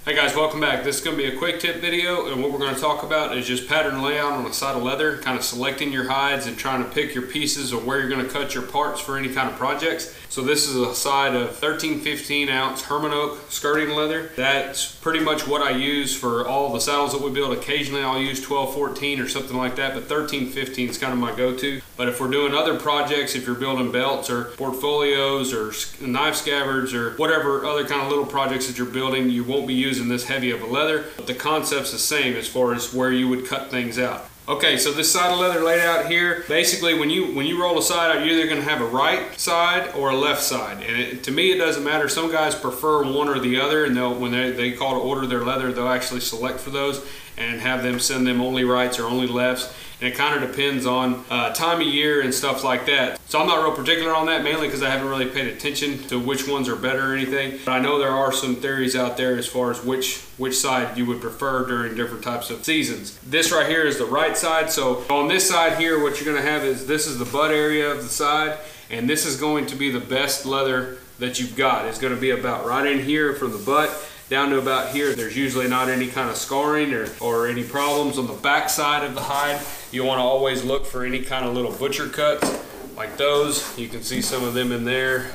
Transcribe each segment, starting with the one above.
Hey guys, welcome back. This is going to be a quick tip video, and what we're going to talk about is just pattern layout on a side of leather, kind of selecting your hides and trying to pick your pieces or where you're going to cut your parts for any kind of projects. So this is a side of 13-15 ounce Herman Oak skirting leather. That's pretty much what I use for all the saddles that we build. Occasionally I'll use 12-14 or something like that, but 13-15 is kind of my go-to. But if we're doing other projects, if you're building belts or portfolios or knife scabbards or whatever other kind of little projects that you're building, you won't be using this heavy of a leather. But the concept's the same as far as where you would cut things out. Okay, so this side of leather laid out here, basically when you roll a side out, you're either going to have a right side or a left side. And to me, it doesn't matter. Some guys prefer one or the other, and when they call to order their leather, they'll actually select for those and have them send them only rights or only lefts. And it kind of depends on time of year and stuff like that. So I'm not real particular on that, mainly because I haven't really paid attention to which ones are better or anything. But I know there are some theories out there as far as which side you would prefer during different types of seasons. This right here is the right side. So on this side here, what you're going to have is this is the butt area of the side, and this is going to be the best leather that you've got. It's going to be about right in here from the butt down to about here. There's usually not any kind of scarring or any problems on the back side of the hide. You want to always look for any kind of little butcher cuts like those. You can see some of them in there.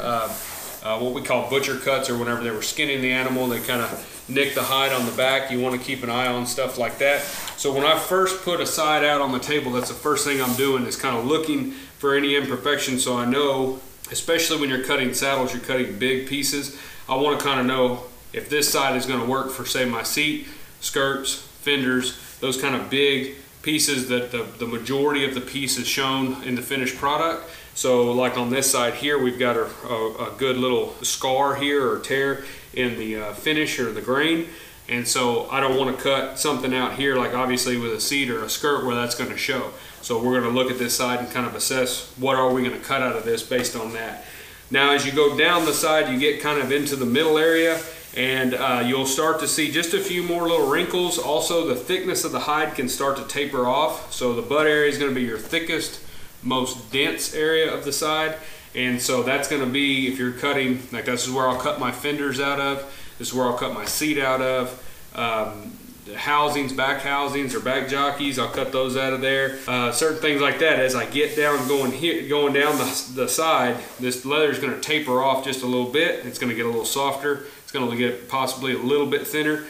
What we call butcher cuts, or whenever they were skinning the animal, they kind of nick the hide on the back. You want to keep an eye on stuff like that. So when I first put a side out on the table, that's the first thing I'm doing, is kind of looking for any imperfections, so I know, especially when you're cutting saddles, you're cutting big pieces, I want to kind of know if this side is going to work for, say, my seat, skirts, fenders, those kind of big pieces that the majority of the piece is shown in the finished product. So like on this side here, we've got a good little scar here or tear in the finish or the grain. And so I don't want to cut something out here, like obviously with a seat or a skirt, where that's going to show. So we're going to look at this side and kind of assess what are we going to cut out of this based on that. Now as you go down the side, you get kind of into the middle area, and you'll start to see just a few more little wrinkles. Also, the thickness of the hide can start to taper off. So the butt area is going to be your thickest, most dense area of the side. And so that's going to be, if you're cutting, like this is where I'll cut my fenders out of. This is where I'll cut my seat out of. The housings, back housings or back jockeys, I'll cut those out of there. Certain things like that. As I get down going down the side, this leather is going to taper off just a little bit. It's going to get a little softer. It's going to get possibly a little bit thinner.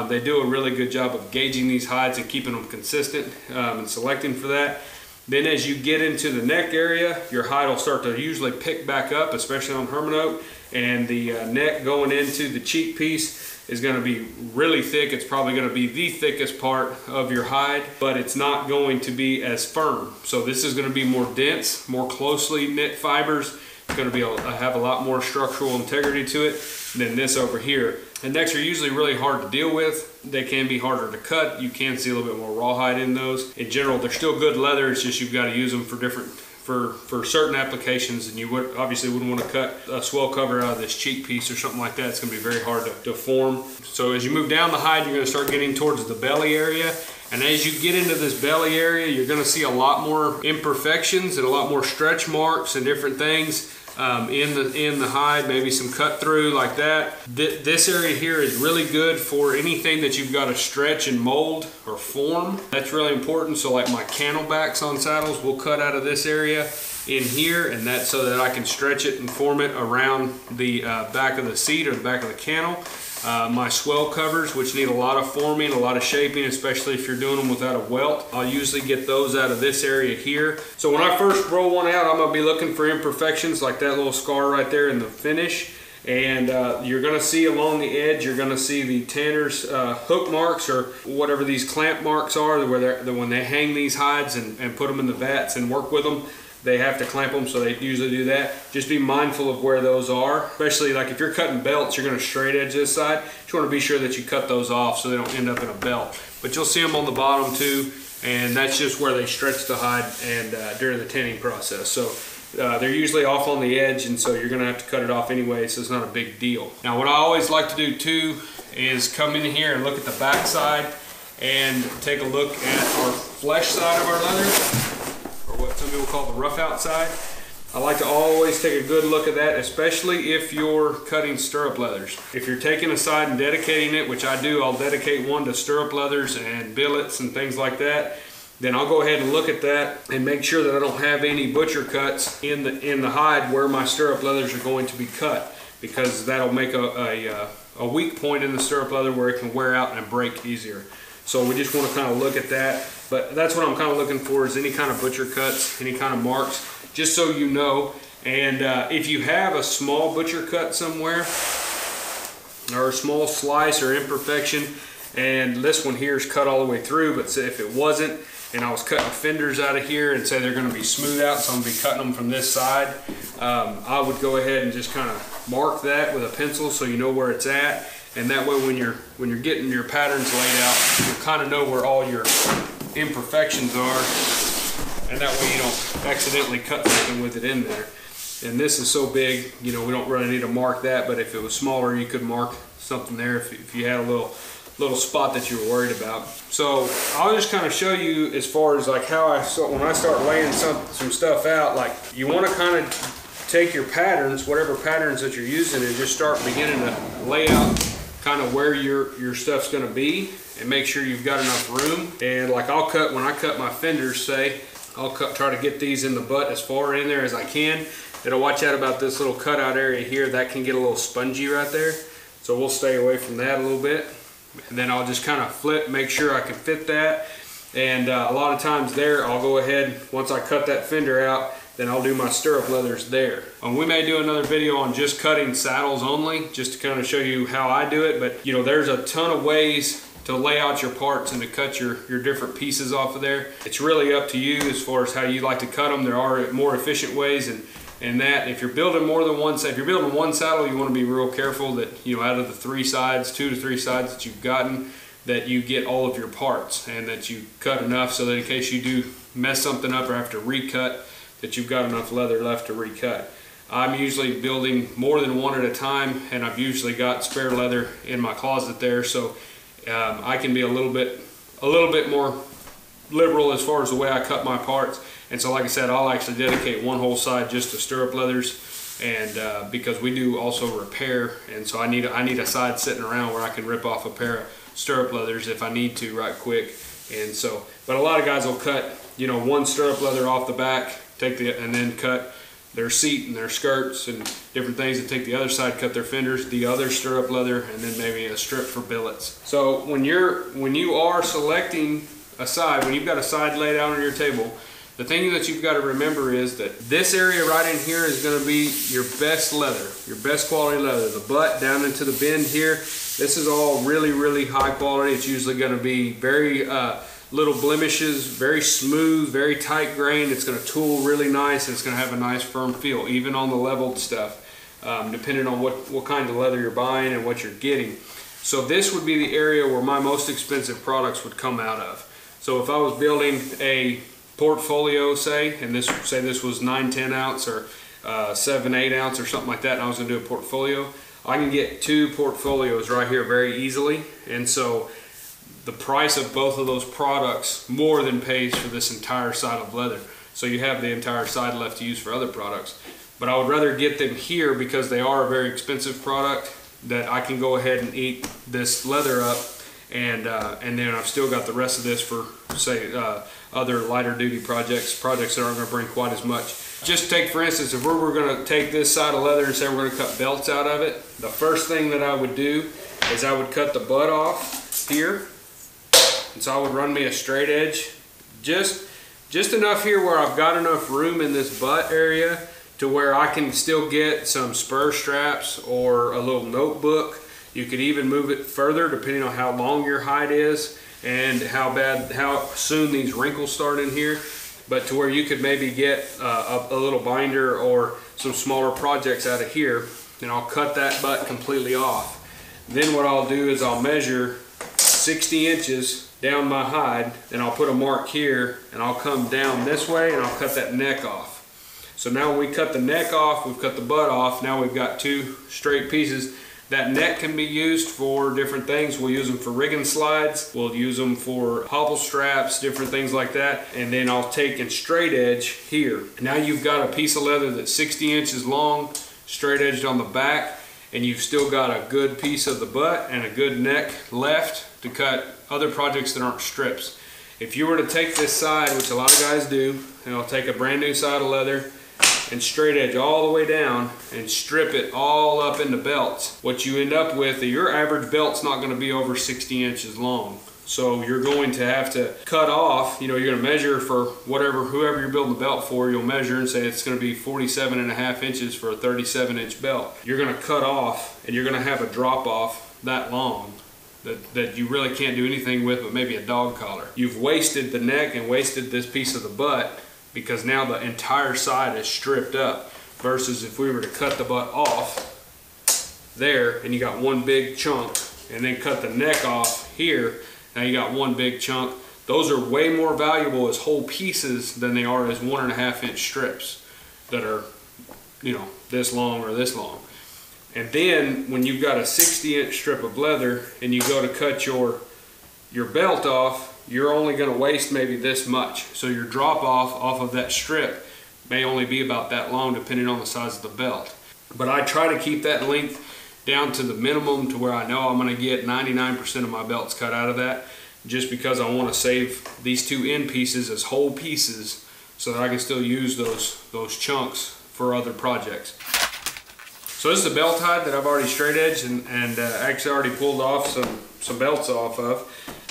They do a really good job of gauging these hides and keeping them consistent and selecting for that. Then as you get into the neck area, your hide will start to usually pick back up, especially on Herman Oak, and the neck going into the cheek piece is going to be really thick. It's probably going to be the thickest part of your hide, but it's not going to be as firm. So this is going to be more dense, more closely knit fibers. It's going to be have a lot more structural integrity to it than this over here. And necks are usually really hard to deal with. They can be harder to cut. You can see a little bit more rawhide in those. In general, they're still good leather. It's just you've got to use them for different for certain applications, and you obviously wouldn't want to cut a swell cover out of this cheek piece or something like that. It's going to be very hard to form. So as you move down the hide, you're going to start getting towards the belly area. And as you get into this belly area, you're going to see a lot more imperfections and a lot more stretch marks and different things in the hide, maybe some cut through like that. This area here is really good for anything that you've got to stretch and mold or form. That's really important. So like my cantle backs on saddles will cut out of this area in here, and that's so that I can stretch it and form it around the back of the seat or the back of the cantle. My swell covers, which need a lot of forming, a lot of shaping, especially if you're doing them without a welt, I'll usually get those out of this area here. So when I first roll one out, I'm going to be looking for imperfections like that little scar right there in the finish. And you're going to see along the edge, you're going to see the tanner's hook marks, or whatever these clamp marks are, where when they hang these hides and put them in the vats and work with them, they have to clamp them, so they usually do that. Just be mindful of where those are, especially like if you're cutting belts, you're going to straight edge this side. You want to be sure that you cut those off so they don't end up in a belt. But you'll see them on the bottom too, and that's just where they stretch the hide and during the tanning process. So they're usually off on the edge, and so you're going to have to cut it off anyway, so it's not a big deal. Now what I always like to do too is come in here and look at the back side and take a look at our flesh side of our leather, or what some people call the rough out side. I like to always take a good look at that, especially if you're cutting stirrup leathers. If you're taking a side and dedicating it, which I do, I'll dedicate one to stirrup leathers and billets and things like that. Then I'll go ahead and look at that and make sure that I don't have any butcher cuts in the hide where my stirrup leathers are going to be cut, because that'll make a weak point in the stirrup leather where it can wear out and break easier. So we just want to kind of look at that. But that's what I'm kind of looking for, is any kind of butcher cuts, any kind of marks, just so you know. And if you have a small butcher cut somewhere, or a small slice or imperfection, and this one here is cut all the way through, but say if it wasn't, and I was cutting fenders out of here and say they're going to be smooth out, so I'm going to be cutting them from this side, I would go ahead and just kind of mark that with a pencil so you know where it's at. And that way when you're getting your patterns laid out, you'll kind of know where all your imperfections are, and that way you don't accidentally cut something with it in there. And this is so big, you know, we don't really need to mark that, but if it was smaller, you could mark something there if you had a little spot that you were worried about. So I'll just kind of show you as far as like how when I start laying some stuff out, like you want to kind of take your patterns, whatever patterns that you're using, and just start beginning to lay out kind of where your stuff's going to be, and make sure you've got enough room. And like when I cut my fenders, say, I'll try to get these in the butt as far in there as I can. It'll watch out about this little cutout area here. That can get a little spongy right there. So we'll stay away from that a little bit. And then I'll just kind of flip, make sure I can fit that. And a lot of times there, I'll go ahead, once I cut that fender out, then I'll do my stirrup leathers there. We may do another video on just cutting saddles only, just to kind of show you how I do it. But you know, there's a ton of ways to lay out your parts and to cut your different pieces off of there. It's really up to you as far as how you like to cut them. There are more efficient ways, and that if you're building more than one set, if you're building one saddle, you want to be real careful that, you know, out of the 3 sides, 2 to 3 sides that you've gotten, that you get all of your parts, and that you cut enough so that in case you do mess something up or have to recut, that you've got enough leather left to recut. I'm usually building more than one at a time, and I've usually got spare leather in my closet there, so I can be a little bit more liberal as far as the way I cut my parts. And so like I said, I'll actually dedicate one whole side just to stirrup leathers, and because we do also repair, and so I need a side sitting around where I can rip off a pair of stirrup leathers if I need to right quick. And so, but a lot of guys will cut, you know, one stirrup leather off the back, and then cut their seat and their skirts and different things, and take the other side, cut their fenders, the other stirrup leather, and then maybe a strip for billets. So when you are selecting a side, when you've got a side laid out on your table, the thing that you've got to remember is that this area right in here is going to be your best leather, your best quality leather. The butt down into the bend here, this is all really, really high quality. It's usually going to be very little blemishes, very smooth, very tight grain. It's going to tool really nice, and it's going to have a nice firm feel, even on the leveled stuff, depending on what kind of leather you're buying and what you're getting. So this would be the area where my most expensive products would come out of. So if I was building a portfolio, say this was 9/10 ounce or 7/8 ounce or something like that, and I was going to do a portfolio, I can get 2 portfolios right here very easily. And so the price of both of those products more than pays for this entire side of leather. So you have the entire side left to use for other products. But I would rather get them here because they are a very expensive product, that I can go ahead and eat this leather up, and then I've still got the rest of this for, say, other lighter duty projects that aren't going to bring quite as much. Just take, for instance, if we were going to take this side of leather and say we're going to cut belts out of it, the first thing that I would do is I would cut the butt off here. And so I would run me a straight edge, just enough here where I've got enough room in this butt area to where I can still get some spur straps or a little notebook. You could even move it further depending on how long your hide is and how soon these wrinkles start in here. But to where you could maybe get a little binder or some smaller projects out of here, and I'll cut that butt completely off. Then what I'll do is I'll measure 60 inches down my hide, and I'll put a mark here, and I'll come down this way and I'll cut that neck off. So now when we cut the neck off, we've cut the butt off, now we've got 2 straight pieces. That neck can be used for different things. We'll use them for rigging slides. We'll use them for hobble straps, different things like that. And then I'll take and straight edge here. Now you've got a piece of leather that's 60 inches long, straight edged on the back, and you've still got a good piece of the butt and a good neck left to cut other projects that aren't strips. If you were to take this side, which a lot of guys do, and I'll take a brand new side of leather and straight edge all the way down and strip it all up into belts, what you end up with, your average belt's not going to be over 60 inches long. So you're going to have to cut off, you're going to measure for whoever you're building the belt for, you'll measure and say it's going to be 47.5 inches for a 37-inch belt. You're going to cut off and you're going to have a drop off that long that you really can't do anything with but maybe a dog collar. You've wasted the neck and wasted this piece of the butt, because now the entire side is stripped up, versus if we were to cut the butt off there and you got one big chunk and then cut the neck off here, now you got one big chunk. Those are way more valuable as whole pieces than they are as 1.5 inch strips that are, this long or this long. And then when you've got a 60-inch strip of leather and you go to cut your belt off, you're only going to waste maybe this much. So your drop off of that strip may only be about that long, depending on the size of the belt. But I try to keep that length down to the minimum, to where I know I'm going to get 99% of my belts cut out of that, just because I want to save these two end pieces as whole pieces so that I can still use those chunks for other projects. So this is a belt hide that I've already straight edged and actually already pulled off some belts off of.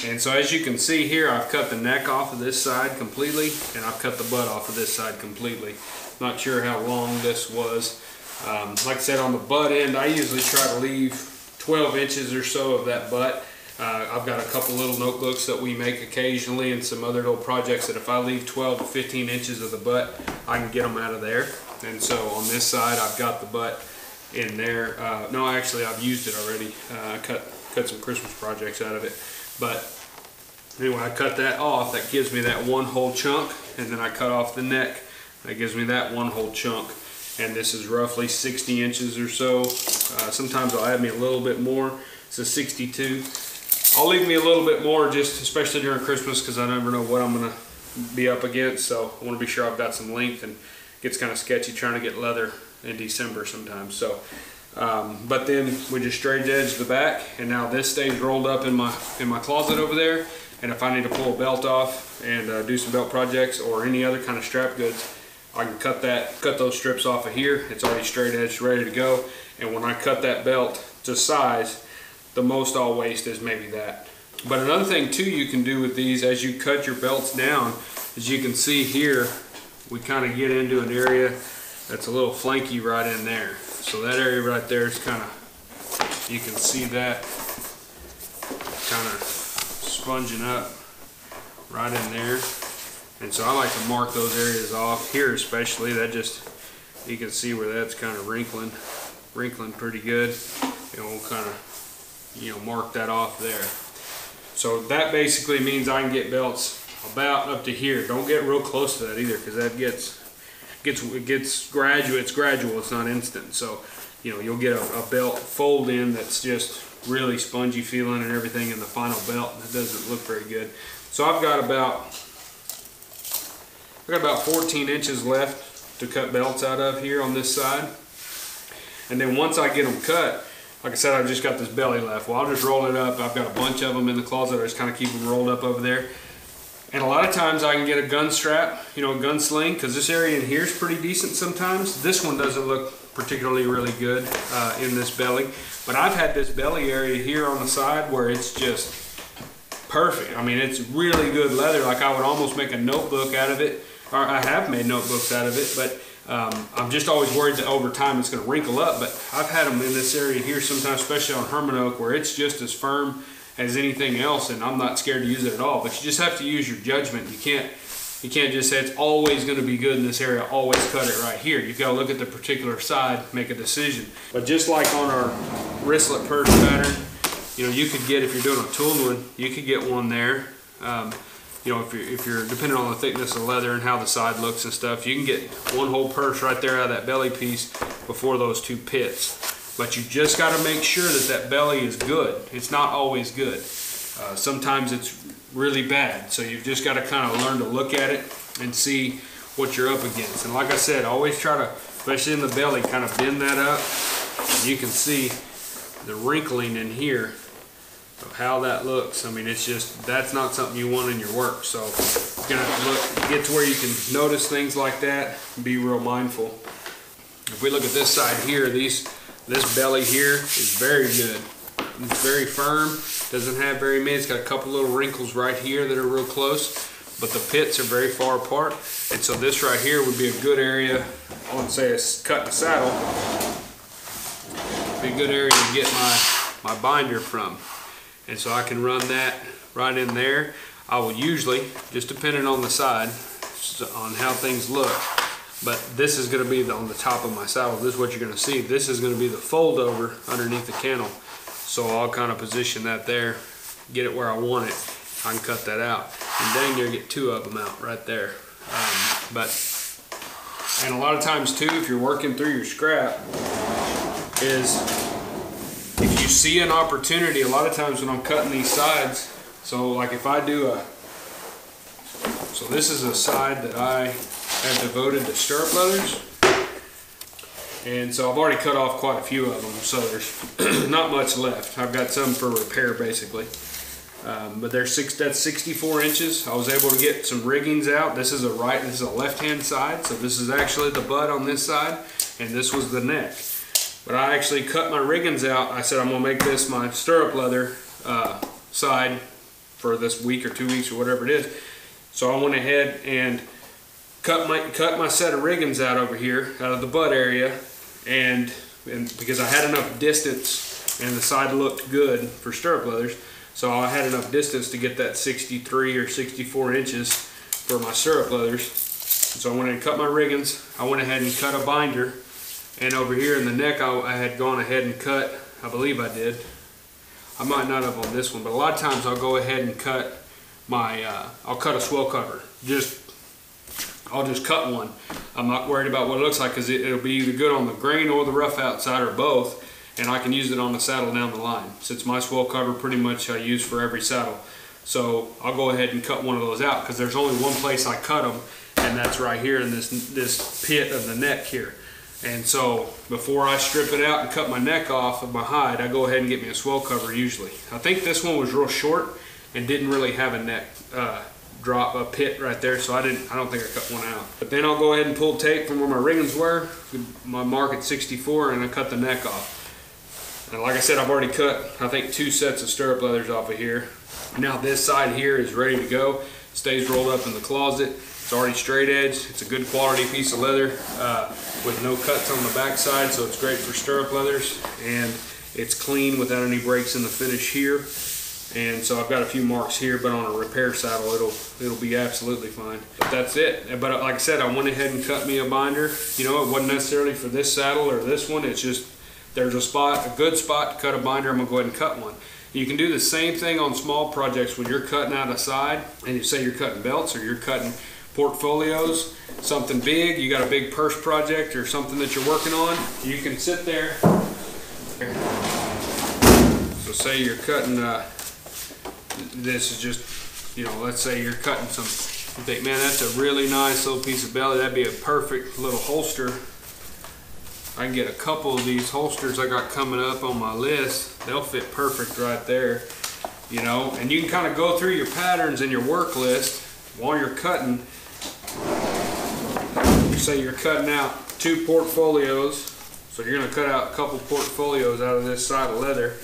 And so as you can see here, I've cut the neck off of this side completely, and I've cut the butt off of this side completely. Not sure how long this was. Like I said, on the butt end, I usually try to leave 12 inches or so of that butt. I've got a couple little notebooks that we make occasionally and some other little projects that if I leave 12 to 15 inches of the butt, I can get them out of there. And so on this side, I've got the butt in there. No, actually I've used it already. I cut some Christmas projects out of it. But anyway, I cut that off. That gives me that one whole chunk. And then I cut off the neck. That gives me that one whole chunk. And this is roughly 60 inches or so. Sometimes I'll add me a little bit more. It's a 62. I'll leave me a little bit more, just especially during Christmas, because I never know what I'm going to be up against. So I want to be sure I've got some length, and it gets kind of sketchy trying to get leather in December sometimes. So but then we just straight edge the back, and now this stays rolled up in my closet over there. And if I need to pull a belt off and do some belt projects or any other kind of strap goods, I can cut those strips off of here. It's already straight edged, ready to go. And when I cut that belt to size, the most I'll waste is maybe that. But another thing too you can do with these as you cut your belts down, as you can see here, we kind of get into an area that's a little flanky right in there. So that area right there is kind of, you can see that kind of sponging up right in there. And so I like to mark those areas off here, especially. That just, you can see where that's kind of wrinkling pretty good. And we'll kind of, mark that off there. So that basically means I can get belts about up to here. Don't get real close to that either, because that gets gradual. It's gradual. It's not instant. So you'll get a belt fold in that's just really spongy feeling and everything in the final belt, and it doesn't look very good. So I've got about 14 inches left to cut belts out of here on this side. And then once I get them cut, like I said, I've just got this belly left. Well, I'll just roll it up. I've got a bunch of them in the closet. I just kind of keep them rolled up over there. And a lot of times I can get a gun strap, a gun sling, because this area in here is pretty decent sometimes. This one doesn't look particularly really good in this belly. But I've had this belly area here on the side where it's just perfect. I mean, it's really good leather. Like I would almost make a notebook out of it. Or I have made notebooks out of it, but I'm just always worried that over time it's going to wrinkle up. But I've had them in this area here sometimes, especially on Herman Oak, where it's just as firm as anything else, and I'm not scared to use it at all. But you just have to use your judgment. You can't just say it's always going to be good in this area, always cut it right here. You've got to look at the particular side, make a decision. But just like on our wristlet purse pattern, you could get, if you're doing a tooled one, you could get one there. If you're depending on the thickness of leather and how the side looks and stuff, you can get one whole purse right there out of that belly piece before those two pits, but you just got to make sure that that belly is good. It's not always good. Sometimes it's really bad, so you've just got to kind of learn to look at it and see what you're up against. And like I said, always try to, especially in the belly, kind of bend that up. And you can see the wrinkling in here of how that looks. I mean, it's just, that's not something you want in your work. So you're gonna have to get to where you can notice things like that and be real mindful. If we look at this side here, this belly here is very good. It's very firm, doesn't have very many. It's got a couple little wrinkles right here that are real close, but the pits are very far apart. And so this right here would be a good area, I wouldn't say it's cut the saddle, be a good area to get my binder from. And so I can run that right in there. I will usually, just depending on the side, on how things look, but this is going to be on the top of my saddle. This is what you're going to see. This is going to be the fold over underneath the kennel. So I'll kind of position that there, get it where I want it. I can cut that out. And dang near get two of them out right there. And a lot of times too, if you're working through your scrap, is if you see an opportunity, a lot of times when I'm cutting these sides, so like if I do so this is a side that I have devoted to stirrup leathers. And so I've already cut off quite a few of them, so there's not much left. I've got some for repair basically. But that's 64 inches. I was able to get some riggings out. This is a left-hand side, so this is actually the butt on this side, and this was the neck. But I actually cut my riggings out. I said I'm gonna make this my stirrup leather side for this week or 2 weeks or whatever it is. So I went ahead and cut my set of riggings out over here, out of the butt area, and because I had enough distance and the side looked good for stirrup leathers, so I had enough distance to get that 63 or 64 inches for my stirrup leathers. So I went ahead and cut my riggings. I went ahead and cut a binder, and over here in the neck I had gone ahead and cut, I believe I did. I might not have on this one, but a lot of times I'll go ahead and cut my, I'll cut a swell cover. I'll just cut one. I'm not worried about what it looks like because it'll be either good on the grain or the rough outside or both, and I can use it on the saddle down the line. Since my swell cover pretty much I use for every saddle. So I'll go ahead and cut one of those out because there's only one place I cut them, and that's right here in this pit of the neck here. And so before I strip it out and cut my neck off of my hide, I go ahead and get me a swell cover usually. I think this one was real short and didn't really have a neck drop, a pit right there, so I don't think I cut one out. But then I'll go ahead and pull tape from where my riggings were, my mark at 64, and I cut the neck off. And like I said, I've already cut, I think, 2 sets of stirrup leathers off of here. Now this side here is ready to go. Stays rolled up in the closet. It's already straight edge. It's a good quality piece of leather with no cuts on the back side, so it's great for stirrup leathers. And it's clean without any breaks in the finish here. And so I've got a few marks here, but on a repair saddle it'll be absolutely fine. But that's it. But like I said, I went ahead and cut me a binder. You know, it wasn't necessarily for this saddle or this one. It's just there's a good spot to cut a binder. I'm gonna go ahead and cut one. You can do the same thing on small projects when you're cutting out a side, and you say you're cutting belts or you're cutting portfolios, something big. You got a big purse project or something that you're working on. You can sit there. So say you're cutting. This is just, you know, let's say you're cutting some, you think, man, that's a really nice little piece of belly. That'd be a perfect little holster. I can get a couple of these holsters I got coming up on my list. They'll fit perfect right there, you know. And you can kind of go through your patterns and your work list while you're cutting. Say you're cutting out 2 portfolios, so you're going to cut out a couple portfolios out of this side of leather.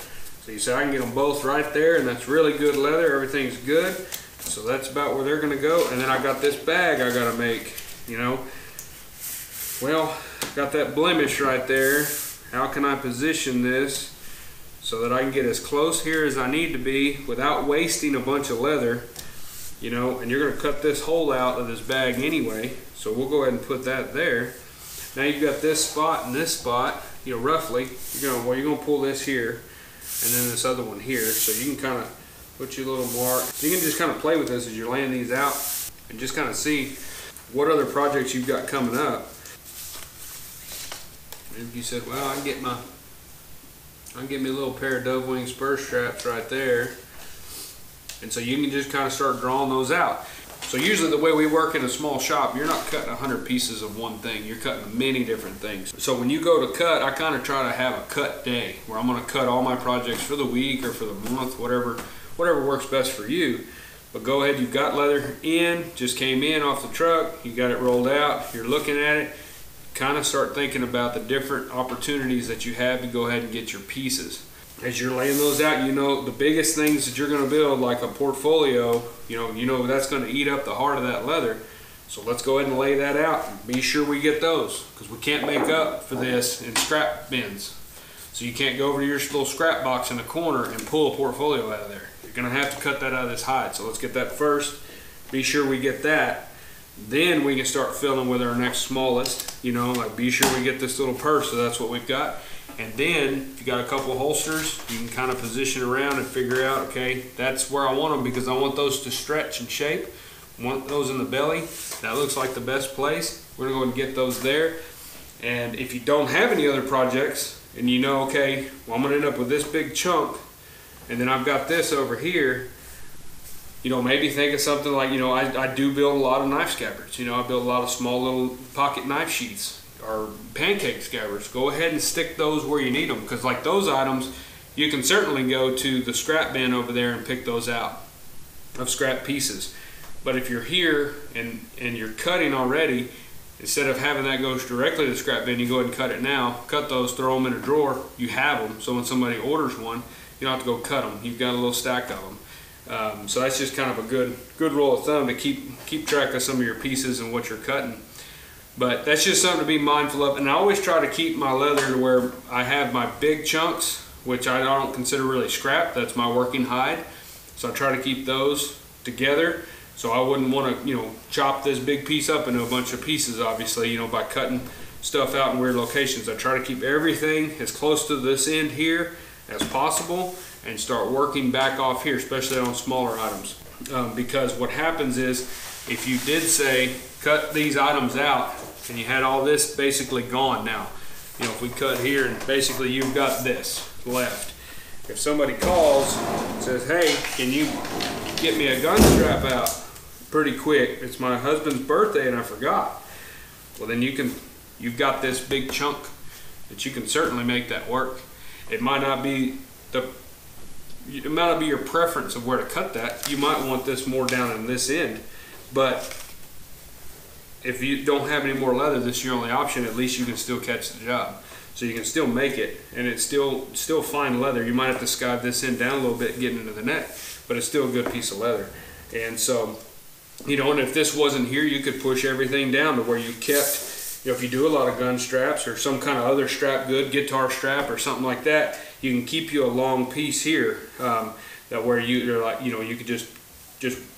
So you say, I can get them both right there, and that's really good leather. Everything's good. So that's about where they're going to go. And then I got this bag I got to make, you know. Well, got that blemish right there. How can I position this so that I can get as close here as I need to be without wasting a bunch of leather, you know. And you're going to cut this hole out of this bag anyway. So we'll go ahead and put that there. Now you've got this spot and this spot, you know, roughly. You're going to pull this here, and then this other one here, so you can kind of put your little mark. So you can just kind of play with this as you're laying these out and just kind of see what other projects you've got coming up. If you said, well, I can get my I'll give me a little pair of dove wing spur straps right there. And so you can just kind of start drawing those out. So usually the way we work in a small shop, you're not cutting 100 pieces of one thing. You're cutting many different things. So when you go to cut, I kind of try to have a cut day where I'm going to cut all my projects for the week or for the month, whatever works best for you. But go ahead, you've got leather in, just came in off the truck, you got it rolled out, you're looking at it, kind of start thinking about the different opportunities that you have to go ahead and get your pieces. As you're laying those out, you know the biggest things that you're going to build, like a portfolio, you know that's going to eat up the heart of that leather. So let's go ahead and lay that out and be sure we get those, because we can't make up for this in scrap bins. So you can't go over to your little scrap box in the corner and pull a portfolio out of there. You're going to have to cut that out of this hide. So let's get that first, be sure we get that. Then we can start filling with our next smallest, like be sure we get this little purse, so that's what we've got. And then, if you got a couple of holsters, you can kind of position around and figure out, okay, that's where I want them because I want those to stretch and shape. I want those in the belly. That looks like the best place. We're going to go and get those there. And if you don't have any other projects, and you know, okay, well, I'm going to end up with this big chunk, and then I've got this over here, maybe think of something like, I do build a lot of knife scabbards. I build a lot of small little pocket knife sheaths or pancake scabbards. Go ahead and stick those where you need them, because like those items, you can certainly go to the scrap bin over there and pick those out of scrap pieces. But if you're here and you're cutting already, instead of having that go directly to the scrap bin, you go ahead and cut it now, cut those, throw them in a drawer, you have them, so when somebody orders one, you don't have to go cut them. You've got a little stack of them. So that's just kind of a good rule of thumb to keep track of some of your pieces and what you're cutting. But that's just something to be mindful of. And I always try to keep my leather to where I have my big chunks, which I don't consider really scrap. That's my working hide. So I try to keep those together. So I wouldn't want to, chop this big piece up into a bunch of pieces, obviously, by cutting stuff out in weird locations. I try to keep everything as close to this end here as possible and start working back off here, especially on smaller items. Because what happens is, if you did say, cut these items out, and you had all this basically gone now. If we cut here and basically you've got this left. If somebody calls and says, hey, can you get me a gun strap out pretty quick? It's my husband's birthday and I forgot. Well, then you've got this big chunk that you can certainly make that work. It might not be your preference of where to cut that. You might want this more down in this end, but if you don't have any more leather, this is your only option. At least you can still catch the job. So you can still make it, and it's still fine leather. You might have to skive this end down a little bit getting into the neck, but it's still a good piece of leather. And so, and if this wasn't here, you could push everything down to where you kept, if you do a lot of gun straps or some kind of other strap good, guitar strap or something like that, you can keep you a long piece here that where you're like, you could just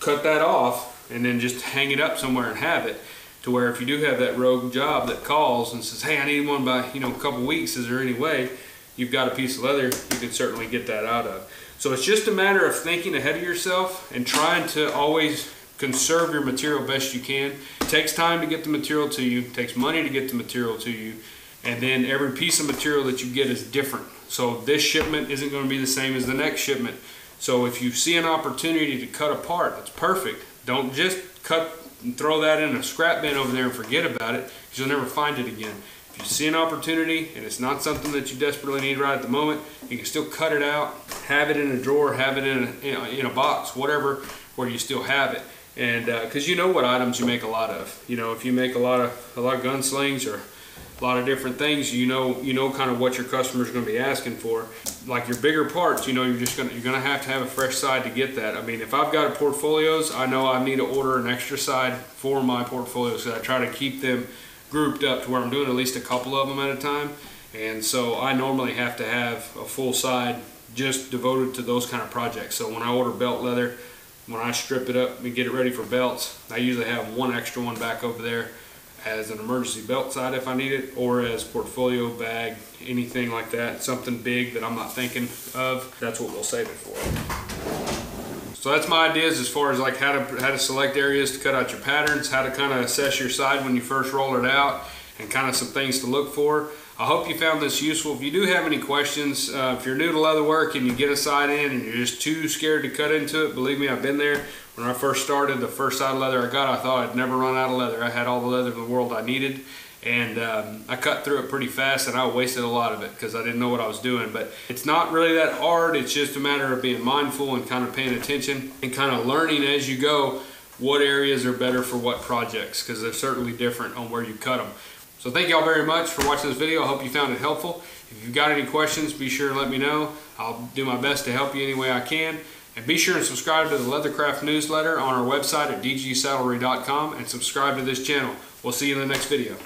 cut that off and then just hang it up somewhere and have it. To where if you do have that rogue job that calls and says, hey, I need one by a couple weeks, is there any way? You've got a piece of leather you can certainly get that out of. So it's just a matter of thinking ahead of yourself and trying to always conserve your material best you can. It takes time to get the material to you, it takes money to get the material to you, and then every piece of material that you get is different. So this shipment isn't going to be the same as the next shipment. So if you see an opportunity to cut a part, that's perfect. Don't just cut and throw that in a scrap bin over there and forget about it, because you'll never find it again. If you see an opportunity and it's not something that you desperately need right at the moment, you can still cut it out, have it in a drawer, have it in a box, whatever, where you still have it. And because you know what items you make a lot of. If you make a lot of gunslings or a lot of different things, you know kind of what your customer's going to be asking for. Like your bigger parts, you're gonna have to have a fresh side to get that. I mean, if I've got portfolios, I know I need to order an extra side for my portfolios, so I try to keep them grouped up to where I'm doing at least a couple of them at a time. And so I normally have to have a full side just devoted to those kind of projects. So when I order belt leather, when I strip it up and get it ready for belts, I usually have one extra one back over there as an emergency belt side if I need it, or as portfolio bag, anything like that, something big that I'm not thinking of, that's what we'll save it for. So that's my ideas as far as like how to select areas to cut out your patterns, how to kind of assess your side when you first roll it out, and kind of some things to look for. I hope you found this useful. If you do have any questions, if you're new to leatherwork and you get a side in and you're just too scared to cut into it, believe me, I've been there. When I first started, the first side of leather I got, I thought I'd never run out of leather. I had all the leather in the world I needed, and I cut through it pretty fast, and I wasted a lot of it because I didn't know what I was doing. But it's not really that hard. It's just a matter of being mindful and kind of paying attention and kind of learning as you go what areas are better for what projects, because they're certainly different on where you cut them. So thank y'all very much for watching this video. I hope you found it helpful. If you've got any questions, be sure to let me know. I'll do my best to help you any way I can. And be sure and subscribe to the Leathercraft newsletter on our website at dgsaddlery.com and subscribe to this channel. We'll see you in the next video.